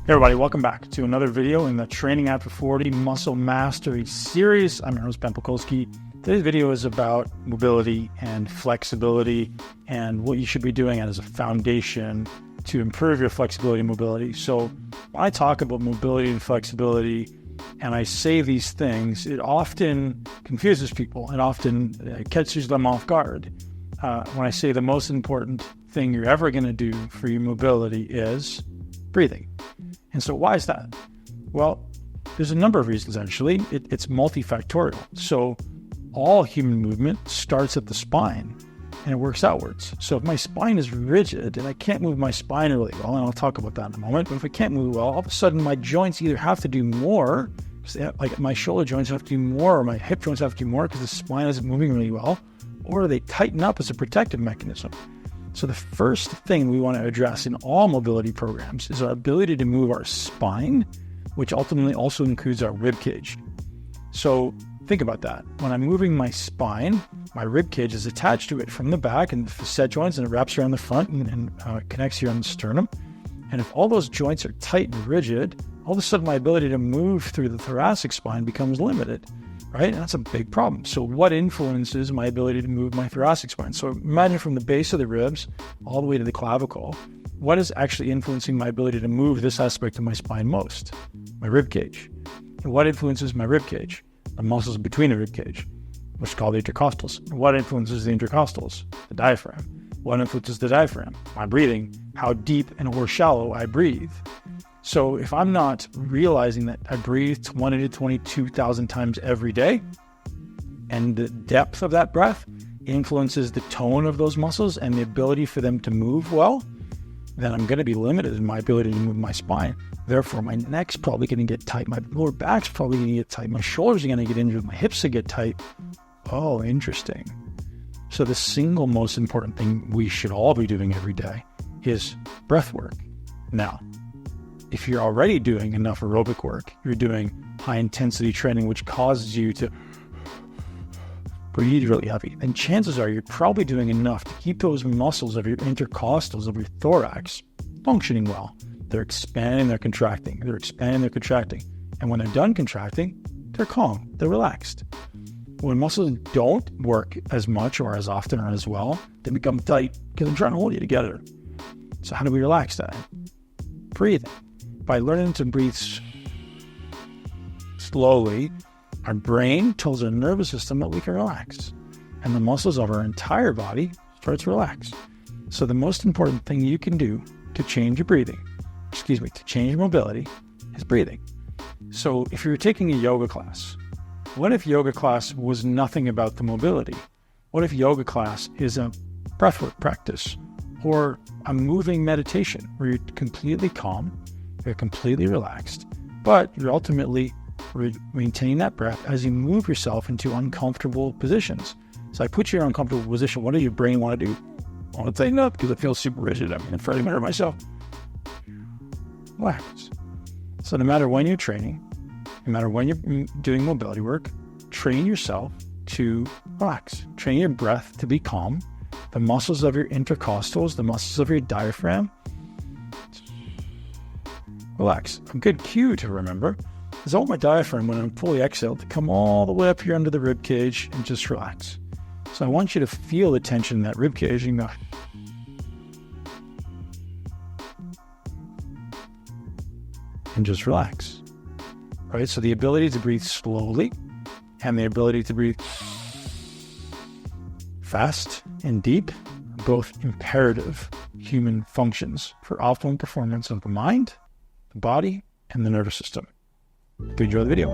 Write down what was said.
Hey everybody, welcome back to another video in the Training After 40 Muscle Mastery series. I'm your host, Pakulski. Today's video is about mobility and flexibility and what you should be doing as a foundation to improve your flexibility and mobility. So when I talk about mobility and flexibility and I say these things, it often confuses people and often catches them off guard. When I say the most important thing you're ever going to do for your mobility is breathing. And so why is that? Well, there's a number of reasons actually. It's multifactorial. So all human movement starts at the spine and it works outwards. So if my spine is rigid and I can't move my spine really well, and I'll talk about that in a moment, but if I can't move well, all of a sudden my joints either have to do more, like my shoulder joints have to do more, or my hip joints have to do more because the spine isn't moving really well, or they tighten up as a protective mechanism. So the first thing we want to address in all mobility programs is our ability to move our spine, which ultimately also includes our rib cage. So think about that. When I'm moving my spine, my rib cage is attached to it from the back and the facet joints, and it wraps around the front and connects here on the sternum. And if all those joints are tight and rigid, all of a sudden my ability to move through the thoracic spine becomes limited. Right? And that's a big problem. So what influences my ability to move my thoracic spine? So imagine from the base of the ribs all the way to the clavicle, what is actually influencing my ability to move this aspect of my spine most? My rib cage. And what influences my rib cage? The muscles between the rib cage, which is called the intercostals. And what influences the intercostals? The diaphragm. What influences the diaphragm? My breathing, how deep and or shallow I breathe. So if I'm not realizing that I breathe 20 to 22,000 times every day, and the depth of that breath influences the tone of those muscles and the ability for them to move well, then I'm going to be limited in my ability to move my spine. Therefore, my neck's probably going to get tight. My lower back's probably going to get tight. My shoulders are going to get injured. My hips will get tight. Oh, interesting. So the single most important thing we should all be doing every day is breath work. Now, if you're already doing enough aerobic work, you're doing high intensity training, which causes you to breathe really heavy, then chances are you're probably doing enough to keep those muscles of your intercostals, of your thorax, functioning well. They're expanding, they're contracting. They're expanding, they're contracting. And when they're done contracting, they're calm, they're relaxed. When muscles don't work as much or as often or as well, they become tight because they're trying to hold you together. So how do we relax that? Breathing. By learning to breathe slowly, our brain tells our nervous system that we can relax. And the muscles of our entire body start to relax. So the most important thing you can do to change your breathing, to change your mobility, is breathing. So if you're taking a yoga class, what if yoga class was nothing about the mobility? What if yoga class is a breathwork practice or a moving meditation where you're completely calm, you're completely relaxed, but you're ultimately maintaining that breath as you move yourself into uncomfortable positions. So I put you in an uncomfortable position. What does your brain want to do? I want to tighten up because it feels super rigid. I'm afraid I'm going to hurt myself. Relax. So no matter when you're training, no matter when you're doing mobility work, train yourself to relax. Train your breath to be calm. The muscles of your intercostals, the muscles of your diaphragm, relax. A good cue to remember is I want my diaphragm, when I'm fully exhaled, to come all the way up here under the rib cage and just relax. So I want you to feel the tension in that rib cage and go. And just relax. Right? So the ability to breathe slowly and the ability to breathe fast and deep, both imperative human functions for optimal performance of the mind, the body, and the nervous system. If you enjoy the video,